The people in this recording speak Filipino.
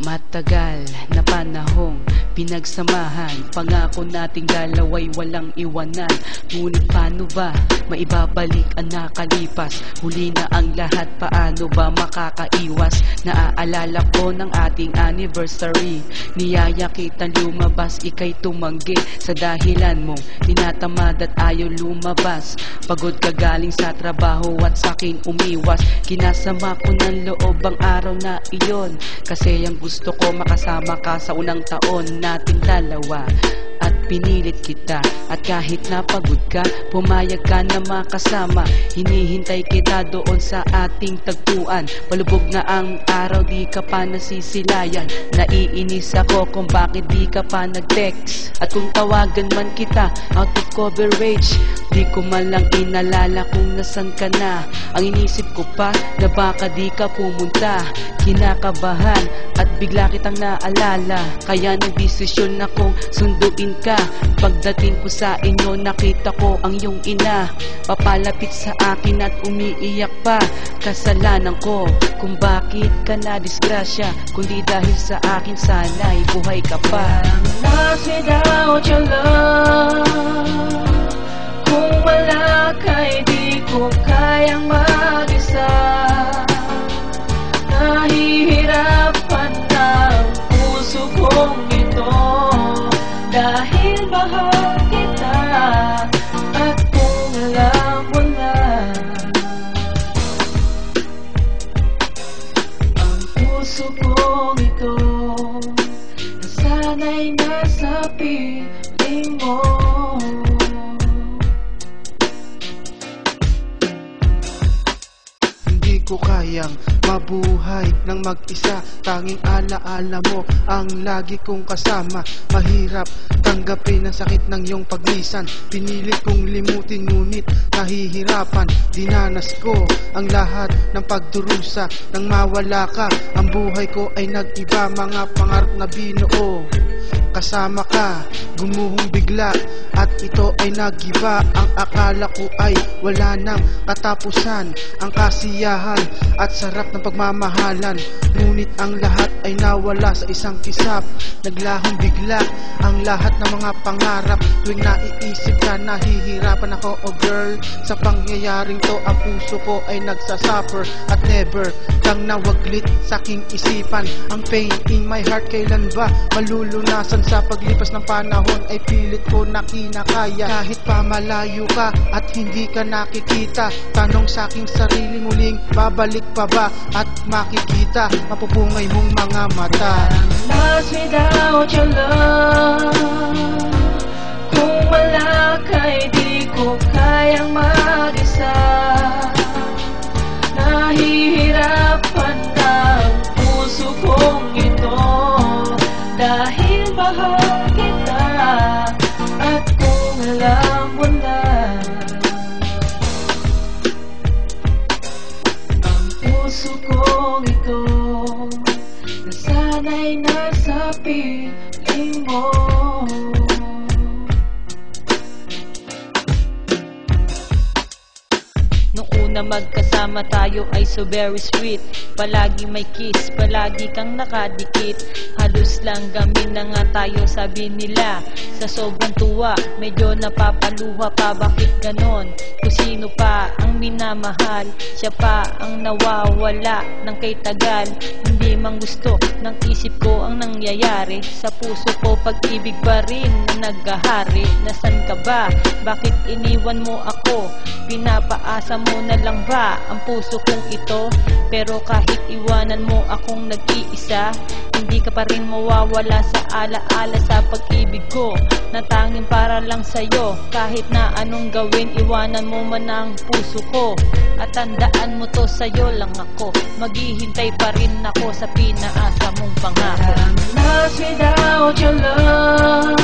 Matagal na panahong pinagsamahan, pangako nating dalaway walang iwanan. Ngunit paano ba maibabalik ang nakalipas? Huli na ang lahat, paano ba makakaiwas? Naaalala ko ng ating anniversary, niyaya kitang lumabas, ika'y tumanggi sa dahilan mong tinatamad at ayaw lumabas. Pagod ka galing sa trabaho at sakin umiwas. Kinasama ko ng loob ang araw na iyon, kasi ang gusto ko makasama ka sa unang taon nating dalawa. At pinilit kita, at kahit napagod ka, pumayag ka na makasama. Hinihintay kita doon sa ating tagpuan. Palubog na ang araw, di ka pa nasisilayan. Naiinis ako kung bakit di ka pa nag-text. At kung tawagan man kita, out of coverage, di ko man lang inalala kung nasan ka na. Ang inisip ko pa na baka di ka pumunta. Kinakabahan at bigla kitang naalala, kaya nagdesisyon akong sunduin ka. Pagdating ko sa inyo, nakita ko ang iyong ina, papalapit sa akin at umiiyak pa. Kasalanan ko kung bakit ka na disgrasya, kundi dahil sa akin sana'y buhay ka pa. Lost without your love, kung wala ka'y di ko kayang mag-isa. Nahihirapan ang puso kong ito, dahil mahal kita. At kung alam mo na, ang puso kong ito nasanay nasa piling mo. Hindi ko kayang mabuhay ng mag-isa, tanging alaala mo ang lagi kong kasama. Mahirap tanggapin ang sakit ng iyong paglisan, pinilit kong limutin ngunit nahihirapan. Dinanas ko ang lahat ng pagdurusa, nang mawala ka ang buhay ko ay nag-iba. Mga pangarap na binuo kasama ka, gumuhong bigla, at ito ay nagiba. Ang akala ko ay wala nang katapusan, ang kasiyahan at sarap ng pagmamahalan. Ngunit ang lahat ay nawala sa isang kisap. Naglahong bigla ang lahat ng mga pangarap. Tuwing naiisip ka, nahihirapan ako, oh girl. Sa pangyayaring to, ang puso ko ay nagsasuffer, at never kang nawaglit sa aking isipan. Ang pain in my heart, kailan ba malulunasan? Sa paglipas ng panahon ay pilit ko na kinakaya. Kahit pa malayo ka at hindi ka nakikita, tanong sa aking sarili, muling babalik pa ba at makikita mapupungay mong mga mata? Lost without your love, kung wala ka'y di ko kayang mag-isa. Nahihirapan ang puso kong ito, dahil mahal kita. At kung alam mo na, ang puso kong ito nasanay nasa piling mo. Nung una magkasama tayo ay so very sweet, palagi may kiss, palagi kang nakadikit. Halos lang gamin na nga tayo, sabi nila. Sa sobrang tuwa, medyo napapaluha pa, bakit ganon? Kung sino pa ang minamahal, siya pa ang nawawala ng kay tagal. Hindi mang gusto ng isip ko ang nangyayari, sa puso ko pag-ibig pa rin na naghahari. Nasan ka ba? Bakit iniwan mo ako? Pinapaasa mo na lang ba ang puso kong ito? Pero kahit iwanan mo akong nag-iisa, hindi ka pa rin mawawala sa alaala sa pag-ibig ko, na tanging para lang sa'yo. Kahit na anong gawin, iwanan mo man ang puso ko, at tandaan mo to, sa'yo lang ako maghihintay pa rin ako sa pinaasa mong pangako. I'm lost without your love,